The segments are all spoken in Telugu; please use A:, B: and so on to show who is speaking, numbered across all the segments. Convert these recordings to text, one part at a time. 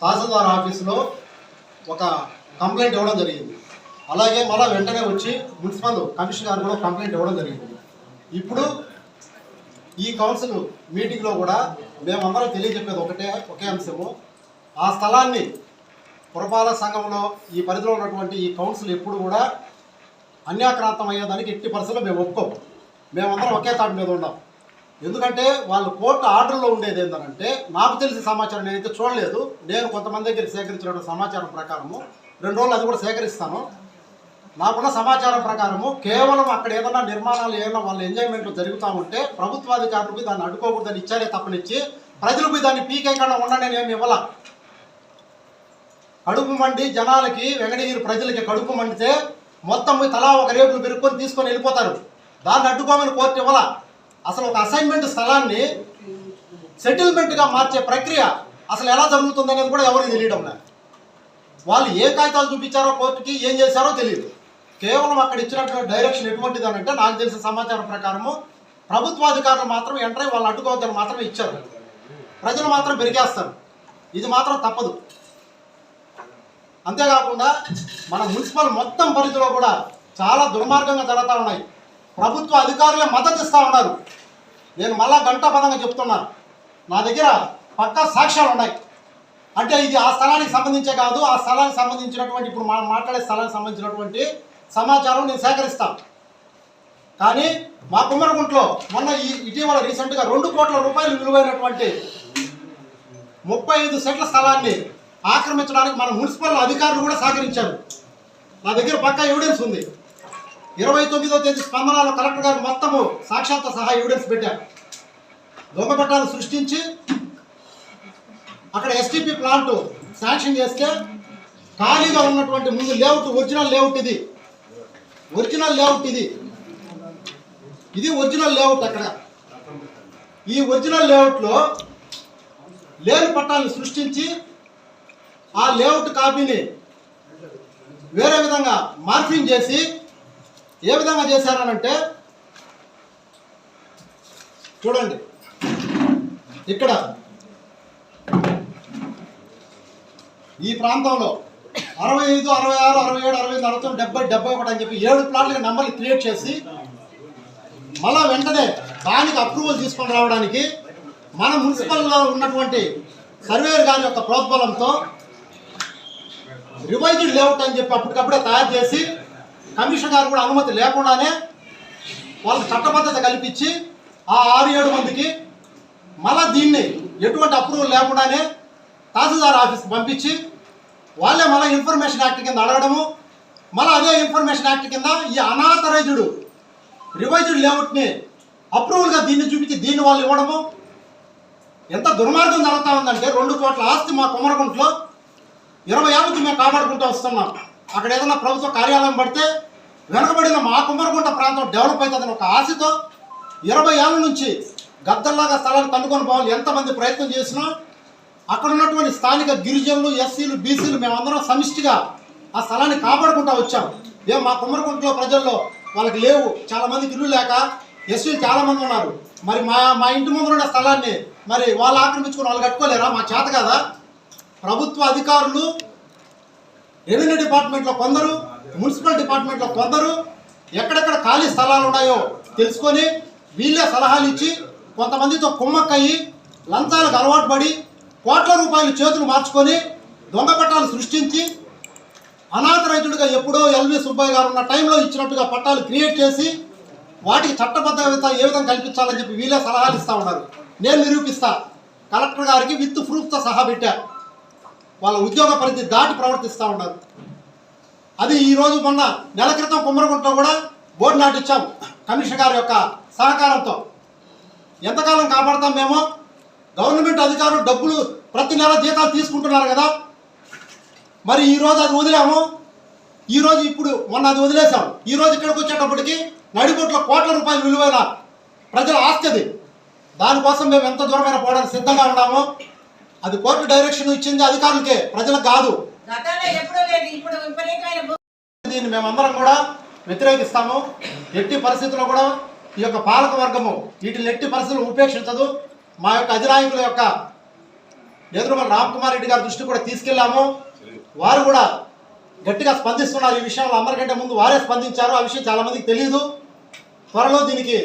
A: తహసీల్దార్ ఆఫీసులో ఒక కంప్లైంట్ ఇవ్వడం జరిగింది. అలాగే మళ్ళీ వెంటనే వచ్చి మున్సిపల్ కమిషనర్ గారు కూడా కంప్లైంట్ ఇవ్వడం జరిగింది. ఇప్పుడు ఈ కౌన్సిల్ మీటింగ్లో కూడా మేమందరం తెలియజెప్పేది ఒకే అంశము, ఆ స్థలాన్ని పురపాలక సంఘంలో ఈ పరిధిలో ఉన్నటువంటి ఈ కౌన్సిల్ ఎప్పుడు కూడా అన్యాక్రాంతం అయ్యేదానికి ఎట్టి పరిస్థితుల్లో మేము ఒప్పుకోము. మేమందరం ఒకే తాటి మీద ఉన్నాం. ఎందుకంటే వాళ్ళు కోర్టు ఆర్డర్లో ఉండేది ఏంటంటే, నాకు తెలిసిన సమాచారం నేనైతే చూడలేదు, నేను కొంతమంది దగ్గర సేకరించిన సమాచారం ప్రకారము 2 రోజులు అది కూడా సేకరిస్తాను. నాకున్న సమాచారం ప్రకారము కేవలం అక్కడ ఏదైనా నిర్మాణాలు ఏదైనా వాళ్ళ ఎంజాయ్మెంట్లో జరుగుతూ ఉంటే ప్రభుత్వాధికారులపై దాన్ని అడ్డుకోకూడదని ఇచ్చారే తప్పనిచ్చి ప్రజలపై దాన్ని పీకేయకుండా ఉండండి నేను ఏమి ఇవ్వాల. కడుపు మండి జనాలకి, వెంకటగిరి ప్రజలకి కడుపు మండితే మొత్తం తలా ఒక రేపులు పెరుక్కొని తీసుకొని వెళ్ళిపోతారు. దాన్ని అడ్డుకోమని కోర్టు ఇవ్వాల. అసలు ఒక అసైన్మెంట్ స్థలాన్ని సెటిల్మెంట్గా మార్చే ప్రక్రియ అసలు ఎలా జరుగుతుంది అనేది కూడా ఎవరికి తెలియడం లేదు. వాళ్ళు ఏ కాగితాలు చూపించారో కోర్టుకి, ఏం చేశారో తెలియదు. కేవలం అక్కడ ఇచ్చినటువంటి డైరెక్షన్ ఎటువంటిది అని అంటే, నాకు తెలిసిన సమాచారం ప్రకారము ప్రభుత్వాధికారులు మాత్రం ఎంటర్ అయ్యి వాళ్ళు అడ్డుకోవద్దని మాత్రమే ఇచ్చారు. ప్రజలు మాత్రం పెరిగేస్తారు. ఇది మాత్రం తప్పదు. అంతేకాకుండా మన మున్సిపల్ మొత్తం పరిధిలో కూడా చాలా దుర్మార్గంగా జరుగుతూ ఉన్నాయి. ప్రభుత్వ అధికారులే మద్దతు ఇస్తూ ఉన్నారు. నేను మళ్ళా గంటాపదంగా చెప్తున్నాను, నా దగ్గర పక్కా సాక్ష్యాలు ఉన్నాయి. అంటే ఇది ఆ స్థలానికి సంబంధించే కాదు, ఆ స్థలానికి సంబంధించినటువంటి ఇప్పుడు మనం మాట్లాడే స్థలానికి సంబంధించినటువంటి సమాచారం నేను సేకరిస్తాను. కానీ మా కుమ్మరగుంట్లో మొన్న ఇటీవల రీసెంట్గా 2 కోట్ల రూపాయలు విలువైనటువంటి 35 సెంట్ల స్థలాన్ని ఆక్రమించడానికి మన మున్సిపల్ అధికారులు కూడా సహకరించారు. నా దగ్గర పక్కా ఎవిడెన్స్ ఉంది. 29వ తేదీ స్పందనలో కలెక్టర్ గారు మొత్తము సాక్ష్యాలతో సహా ఎవిడెన్స్ పెట్టారు. దొంగ పట్టాలు సృష్టించి అక్కడ ఎస్టీపీ ప్లాంట్ శాంక్షన్ చేస్తే ఖాళీగా ఉన్నటువంటి ముందు లేఅవుట్, ఒరిజినల్ లేఅవుట్ ఇది ఒరిజినల్ లేఅవుట్. అక్కడ ఈ ఒరిజినల్ లేఅవుట్లో లేని పట్టాలను సృష్టించి ఆ లేఅవుట్ కాపీని వేరే విధంగా మార్ఫింగ్ చేసి ఏ విధంగా చేశారనంటే, చూడండి ఇక్కడ ఈ ప్రాంతంలో 65, 66, 67, 68, 69, 70, 71 అని చెప్పి 7 ప్లాట్లకి నెంబర్లు క్రియేట్ చేసి మళ్ళా వెంటనే దానికి అప్రూవల్ తీసుకొని రావడానికి మన మున్సిపల్లో ఉన్నటువంటి సర్వేయర్ గారి యొక్క ప్రోద్బలంతో రివైజ్డ్ లేఅవుట్ అని చెప్పి అప్పటికప్పుడే తయారు చేసి కమిషనర్ గారు కూడా అనుమతి లేకుండానే వాళ్ళకి చట్టబద్ధత కల్పించి ఆ 6-7 మందికి మళ్ళా దీన్ని ఎటువంటి అప్రూవల్ లేకుండానే తహసీల్దార్ ఆఫీస్కి పంపించి వాళ్ళే మళ్ళీ ఇన్ఫర్మేషన్ యాక్ట్ కింద అడగడము, మళ్ళీ అదే ఇన్ఫర్మేషన్ యాక్ట్ కింద ఈ అనాథరైజ్డ్ రివైజ్డ్ లేఅవుట్ని అప్రూవల్గా దీన్ని చూపించి దీన్ని వాళ్ళు ఇవ్వడము. ఎంత దుర్మార్గం జరుగుతూ ఉందంటే, 2 కోట్ల ఆస్తి మా కుమ్మరగుంట్లో 20 ఏళ్ళ నుంచి మేము కాపాడుకుంటూ వస్తున్నాం. అక్కడ ఏదైనా ప్రభుత్వ కార్యాలయం పడితే వెనకబడిన మా కుమ్మరగుంట ప్రాంతం డెవలప్ అవుతుందని ఒక ఆశతో 20 ఏళ్ళ నుంచి గద్దల్లాగా స్థలాన్ని తన్నుకొని పోవాలి ఎంతమంది ప్రయత్నం చేసినా అక్కడ ఉన్నటువంటి స్థానిక గిరిజనులు, ఎస్సీలు, బీసీలు మేమందరం సమిష్టిగా ఆ స్థలాన్ని కాపాడుకుంటూ వచ్చాం. మా కుమ్మరగుంటలో ప్రజల్లో వాళ్ళకి లేవు, చాలామందికి ఇల్లు లేక ఎస్సీలు చాలామంది ఉన్నారు. మరి మా ఇంటి ముందు ఉన్న స్థలాన్ని మరి వాళ్ళు ఆక్రమించుకుని వాళ్ళు కట్టుకోలేరా? మా చేత కదా. ప్రభుత్వ అధికారులు రెవెన్యూ డిపార్ట్మెంట్లో కొందరు, మున్సిపల్ డిపార్ట్మెంట్లో కొందరు ఎక్కడెక్కడ ఖాళీ స్థలాలు ఉన్నాయో తెలుసుకొని వీళ్ళే సలహాలు ఇచ్చి కొంతమందితో కుమ్మక్కయ్యి లంచాలకు అలవాటు పడి కోట్ల రూపాయలు చేతులు మార్చుకొని దొంగ పట్టాలు సృష్టించి అనాథరైతుడిగా ఎప్పుడో ఎల్వి సుబ్బయ్య గారు ఉన్న టైంలో ఇచ్చినట్టుగా పట్టాలు క్రియేట్ చేసి వాటికి చట్టబద్ధత ఏ విధంగా కల్పించాలని చెప్పి వీళ్ళే సలహాలు ఇస్తూ ఉన్నారు. నేను నిరూపిస్తా. కలెక్టర్ గారికి విత్ ప్రూఫ్తో సహా పెట్టా. వాళ్ళ ఉద్యోగ పరిధి దాటి ప్రవర్తిస్తూ ఉన్నారు. అది ఈరోజు మొన్న నెల క్రితం కుమ్మరగుంటలో కూడా బోర్డు నాటిచ్చాం కమిషనర్ గారి యొక్క సహకారంతో. ఎంతకాలం కాపాడతాం మేము? గవర్నమెంట్ అధికారులు డబ్బులు ప్రతి నెల జీతాలు తీసుకుంటున్నారు కదా. మరి ఈరోజు అది వదిలాము. ఈరోజు ఇప్పుడు మొన్న అది వదిలేసాం. ఈరోజు ఇక్కడికి వచ్చేటప్పటికి నడిబొట్లో కోట్ల రూపాయలు విలువైన ప్రజల ఆస్తి అది. దానికోసం మేము ఎంత దూరమైన పోవడానికి సిద్ధంగా ఉన్నాము. అది కోర్టు డైరెక్షన్ ఇచ్చింది అధికారులకే, ప్రజలకు కాదు. దీన్ని మేమందరం కూడా వ్యతిరేకిస్తాము. ఎట్టి పరిస్థితుల్లో కూడా ఈ యొక్క పాలక వర్గము వీటిని ఎట్టి పరిస్థితులు ఉపేక్షించదు. మా యొక్క అధినాయకుల యొక్క నేదురుమల రామకుమార్ రెడ్డి గారి దృష్టి కూడా తీసుకెళ్లాము. వారు కూడా గట్టిగా స్పందిస్తున్నారు. ఈ విషయంలో అందరికంటే ముందు వారే స్పందించారు. ఆ విషయం చాలా మందికి తెలియదు. త్వరలో దీనికి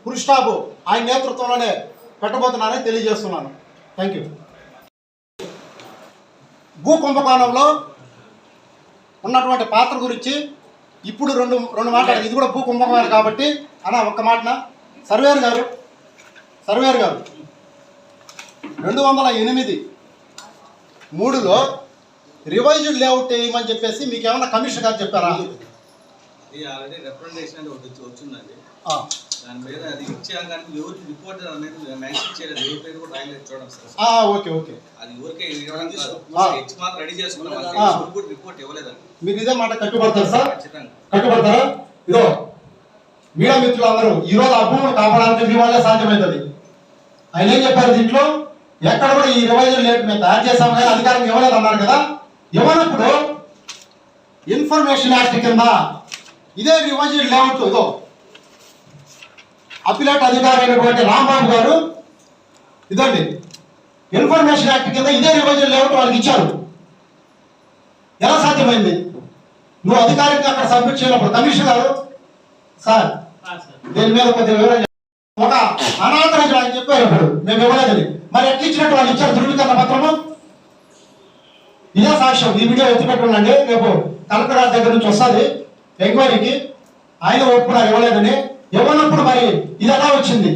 A: ఫుల్ స్టాప్ ఆయన నేతృత్వంలోనే పెట్టబోతున్నారని తెలియజేస్తున్నాను. Thank you. భూ కుంభకోణంలో ఉన్నటువంటి పాత్ర గురించి ఇప్పుడు రెండు మాట్లాడారు. ఇది కూడా భూ కుంభకోణం కాబట్టి అన్న ఒక్క మాటన సర్వేర్ గారు 2008-3లో రివైజ్డ్ లేఅవుట్ వేయమని చెప్పేసి మీకు ఏమన్నా కమిషనర్ గారు చెప్పారా?
B: ఆల్రెడీ రిప్రజెంటేషన్ అనేది వచ్చిందండి. దాని మీద అది ఇచ్చాక ఎవరికి రిపోర్ట్ అనేది మెన్షన్ చేయలేదు. ఎవరి పేరు కూడా రాయలేదు. చూడండి సార్.
A: ఓకే అది
B: ఊరికే మాత్రం రెడీ చేసుకున్నాం. రిపోర్ట్ ఇవ్వలేదండి.
A: మీరు ఇదే మాట కట్టుబడతారు సార్? కట్టుబడతారా? ఇదో మీడియా మిత్రులందరూ ఈరోజు ఆ భూములు కాపాడాలంటే మీ వాళ్ళే సాధ్యమవుతుంది. ఆయన ఏం చెప్పారు దీంట్లో? ఎక్కడ కూడా ఈ రివైజర్ లేట్ మేము తయారు చేసాము కానీ అధికారం ఇవ్వలేదు అన్నారు కదా. ఇవ్వనప్పుడు ఇన్ఫర్మేషన్ యాక్ట్ కింద ఇదే రివైజర్ లేఅవుట్ ఇదో అప్పిలేట్ అధికారి అయినటువంటి రాంబాబు గారు ఇదండి ఇన్ఫర్మేషన్ యాక్ట్ కింద ఇదే రివైజర్ లేఅవుట్ వాళ్ళకి ఇచ్చారు. ఎలా సాధ్యమైంది? నువ్వు అధికారికంగా అక్కడ సబ్మిట్ చేయనప్పుడు కమిషనర్ గారు సార్ దీని మీద కొద్దిగా వివరణ ఒక అనాథరైజ్ ఆయన చెప్పారు. ఇప్పుడు మేము ఇవ్వలేదని మరి ఎట్లా ఇచ్చినట్టు వాళ్ళు ఇచ్చారు ధృవీకరణ పత్రము. ఇదే సాక్ష్యం. ఈ వీడియో ఎత్తిపెట్టుండండి. రేపు కలెక్టర్ గారి దగ్గర నుంచి వస్తుంది ఎంక్వైరీకి. ఆయన ఒప్పుకున్నారు ఇవ్వలేదని. ఇవ్వనప్పుడు మరి ఇది ఎలా వచ్చింది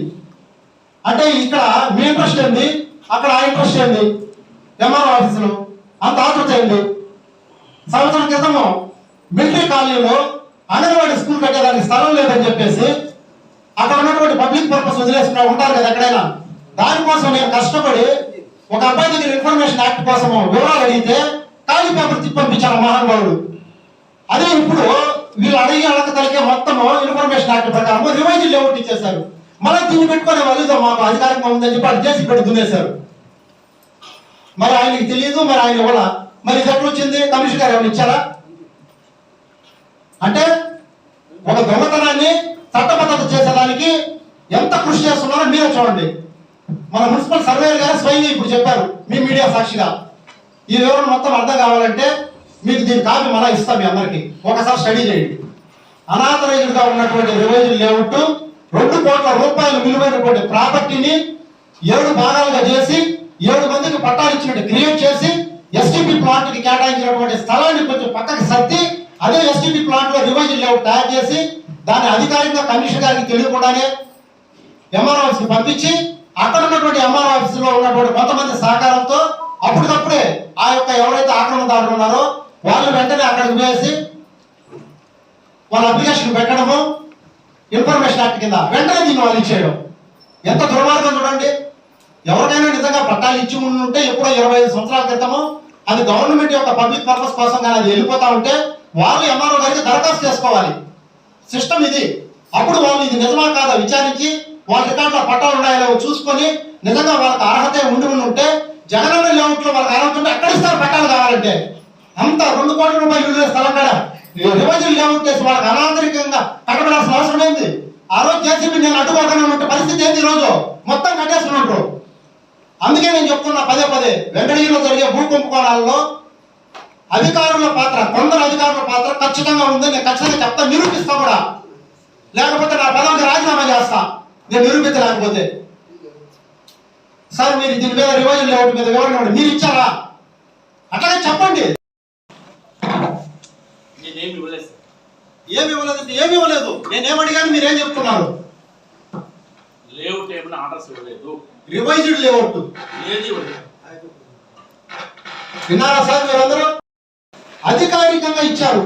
A: అంటే ఇక్కడ మీ ఇంట్రెస్ట్ ఏంది, అక్కడ ఆ ఇంట్రెస్ట్ ఏంది? ఎంఆర్ఓ ఆఫీసులో అంత ఆతృత ఏంది? సంవత్సరం క్రితము మిలిటరీ కాలనీలో అంగన్వాడీ స్కూల్ కట్టేదానికి స్థలం లేదని చెప్పేసి అక్కడ ఉన్నటువంటి పబ్లిక్ పర్పస్ వదిలేసుకున్నా ఉంటారు కదా ఎక్కడైనా. దానికోసం నేను కష్టపడి ఒక అబ్బాయి దగ్గర ఇన్ఫర్మేషన్ యాక్ట్ కోసం వివరాలు అడిగితే ఖాళీ పేపర్ తిప్పి పంపించారు మహానుభావుడు. అదే ఇప్పుడు వీళ్ళు అడిగి అడగ తలికే మొత్తము ఇన్ఫర్మేషన్ యాక్ట్ ప్రకారం రివైజ్ లేఅవుట్ ఇచ్చేశారు. మళ్ళీ దీన్ని పెట్టుకునే వాళ్ళు మాకు అధికారంగా ఉందని చెప్పి అది చేసి పెట్టి దున్నేశారు. మరి ఆయనకి తెలియదు, మరి ఆయన ఇవ్వాల. మరి ఇది ఎట్లా వచ్చింది? కమిషనర్ గారు ఏమైనా ఇచ్చారా? అంటే ఒక దొంగతనాన్ని చట్టబద్ధత చేసేదానికి ఎంత కృషి చేస్తున్నారో మీరే చూడండి. మన మున్సిపల్ సర్వేయర్ గారు స్వయంగా ఇప్పుడు చెప్పారు మీ మీడియా సాక్షిగా. ఈ వివరణ మొత్తం అర్థం కావాలంటే మీకు దీని కాపీ మళ్ళా ఇస్తాం మీ అందరికి. ఒకసారి స్టడీ చేయండి. అనాథరైజ్డ్ గా ఉన్నటువంటి రివైజ్ లేఅవుట్ 2 కోట్ల రూపాయలు విలువైనటువంటి ప్రాపర్టీని 7 భాగాలుగా చేసి 7 మందికి పట్టాలు ఇచ్చినట్టు క్రియేట్ చేసి ఎస్టీపీ ప్లాంట్ కి కేటాయించినటువంటి స్థలాన్ని కొంచెం పక్కకి సర్ది అదే ఎస్టీపీ ప్లాంట్ లో రివైజ్ లేఅవుట్ తయారు చేసి దాన్ని అధికారికంగా కమిషనర్ గారికి తెలియకుండానే ఎంఆర్ఓ ఆఫీస్కి పంపించి అక్కడ ఉన్నటువంటి ఎంఆర్ఓ ఆఫీసులో ఉన్నటువంటి కొంతమంది సహకారంతో అప్పటికప్పుడే ఆ యొక్క ఎవరైతే ఆక్రమణదారులు ఉన్నారో వాళ్ళు వెంటనే అక్కడికి వేసి వాళ్ళ అప్లికేషన్ పెట్టడము ఇన్ఫర్మేషన్ యాక్ట్ కింద వెంటనే దీన్ని వాళ్ళు ఇచ్చేయడం. ఎంత దుర్మార్గం చూడండి. ఎవరికైనా నిజంగా పట్టాలు ఇచ్చి ఉంటే ఎప్పుడో 25 సంవత్సరాల క్రితము అది గవర్నమెంట్ యొక్క పబ్లిక్ పర్పస్ కోసం కానీ అది వెళ్ళిపోతా ఉంటే వాళ్ళు ఎంఆర్ఓ గారికి దరఖాస్తు చేసుకోవాలి. సిస్టమ్ ఇది. అప్పుడు వాళ్ళు ఇది నిజమా కాదా విచారించి వాళ్ళ రికార్డులో పట్టాలు ఉన్నాయో చూసుకొని నిజంగా వాళ్ళకి అర్హత ఉండి ఉంటే జగనన్న లేఅవుట్ లో వాళ్ళకి అర్హత ఉంటే ఎక్కడ ఇస్తారు పట్టాలు కావాలంటే? అంత 2 కోట్ల రూపాయలు విలువ స్థలం కాడ రివైజ్ లేఅవుట్ చేసి వాళ్ళకి అనాగరికంగా కట్టబడాల్సిన అవసరం ఏంది? ఆ రోజు జేసీబీ నేను అడ్డుకోకుండా ఉంటే పరిస్థితి ఏంది? ఈ రోజు మొత్తం కట్టేస్తున్నట్టు. అందుకే నేను చెప్తున్నా పదే వెంకటగిరిలో జరిగే భూ కుంభకోణాల్లో అధికారుల పాత్ర, కొందరు అధికారుల పాత్ర ఖచ్చితంగా ఉందని నేను ఖచ్చితంగా చెప్తా, నిరూపిస్తా కూడా. లేకపోతే నా పదవికి రాజీనామా చేస్తా నేను నిరూపించలేకపోతే. సార్ మీరు దీని మీద రివైజ్ లేఅవుట్ మీద వివరణ మీరు ఇచ్చారా? అట్లాగే చెప్పండి. ఏమి ఇవ్వలేదంటే ఏమి ఇవ్వలేదు. నేనేమడిగాను మీరేం చెప్తున్నారు?
C: లేఅవుట్ ఏమైనా ఆర్డర్స్ ఇవ్వలేదు.
A: రివైజ్డ్ లేఅవుట్ విన్నారా సార్? మీరందరూ అధికారికంగా ఇచ్చారు.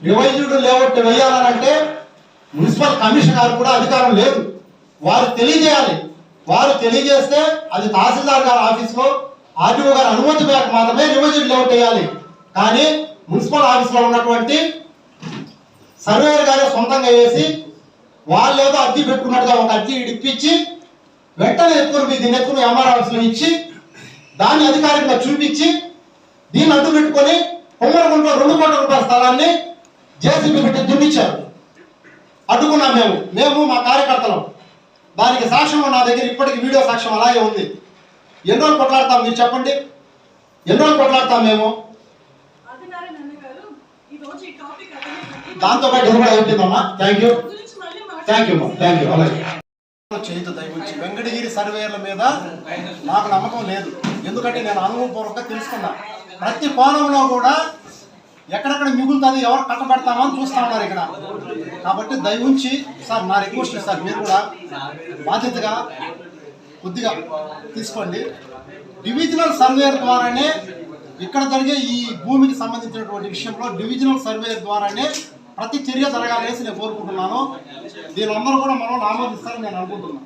A: రివైజ్డ్ లేఅవుట్ వేయాలనంటే మున్సిపల్ కమిషనర్ కూడా అధికారం లేదు. వారు తెలియజేయాలి. వారు తెలియజేస్తే అది తహసీల్దార్ గారి ఆఫీస్లో ఆర్డీఓ గారి అనుమతి మేరకు మాత్రమే రివైజ్డ్ లేఅవుట్ వేయాలి. కానీ మున్సిపల్ ఆఫీస్లో ఉన్నటువంటి సర్వేయర్ గారే సొంతంగా వేసి వాళ్ళు ఏదో అర్జీ పెట్టుకున్నట్టుగా ఒక అర్జీ ఇప్పించి వెంటనే ఎత్తుకుని దీన్ని ఎత్తుకుని ఎంఆర్ ఆఫీస్లో ఇచ్చి దాన్ని అధికారికంగా చూపించి దీన్ని అడ్డు పెట్టుకొని కొమ్మరగుంటలో 2 కోట్ల రూపాయల స్థలాన్ని జేసీబీ పెట్టి దున్నిచ్చారు. అడ్డుకున్నాం మేము మా కార్యకర్తలం. దానికి సాక్ష్యం నా దగ్గర ఇప్పటికి వీడియో సాక్ష్యం అలాగే ఉంది. ఎన్ని రోజులు కొట్లాడతాం మీరు చెప్పండి, ఎన్ని రోజులు కొట్లాడతాం మేము? దాంతో పాటు ఇది కూడా అయిపోయిందమ్మా. థ్యాంక్ యూ అలాగే. చేయదు దయవుంచి వెంకటగిరి సర్వేయర్ల మీద నాకు నమ్మకం లేదు. ఎందుకంటే నేను అనుభవపూర్వకంగా తెలుసుకున్నా. ప్రతి కోణంలో కూడా ఎక్కడెక్కడ మిగులుతుంది, ఎవరు కట్టబెడతామని చూస్తా ఉన్నారు ఇక్కడ. కాబట్టి దయవుంచి సార్ నా రిక్వెస్ట్ సార్, మీరు కూడా బాధ్యతగా కొద్దిగా తీసుకోండి. డివిజనల్ సర్వేయర్ ద్వారానే ఇక్కడ జరిగే ఈ భూమికి సంబంధించినటువంటి విషయంలో డివిజనల్ సర్వేయర్ ద్వారానే ప్రతి చర్య జరగాలనేసి నేను కోరుకుంటున్నాను. దీని అందరూ కూడా మనం ఆమోదిస్తారని నేను అనుకుంటున్నాను.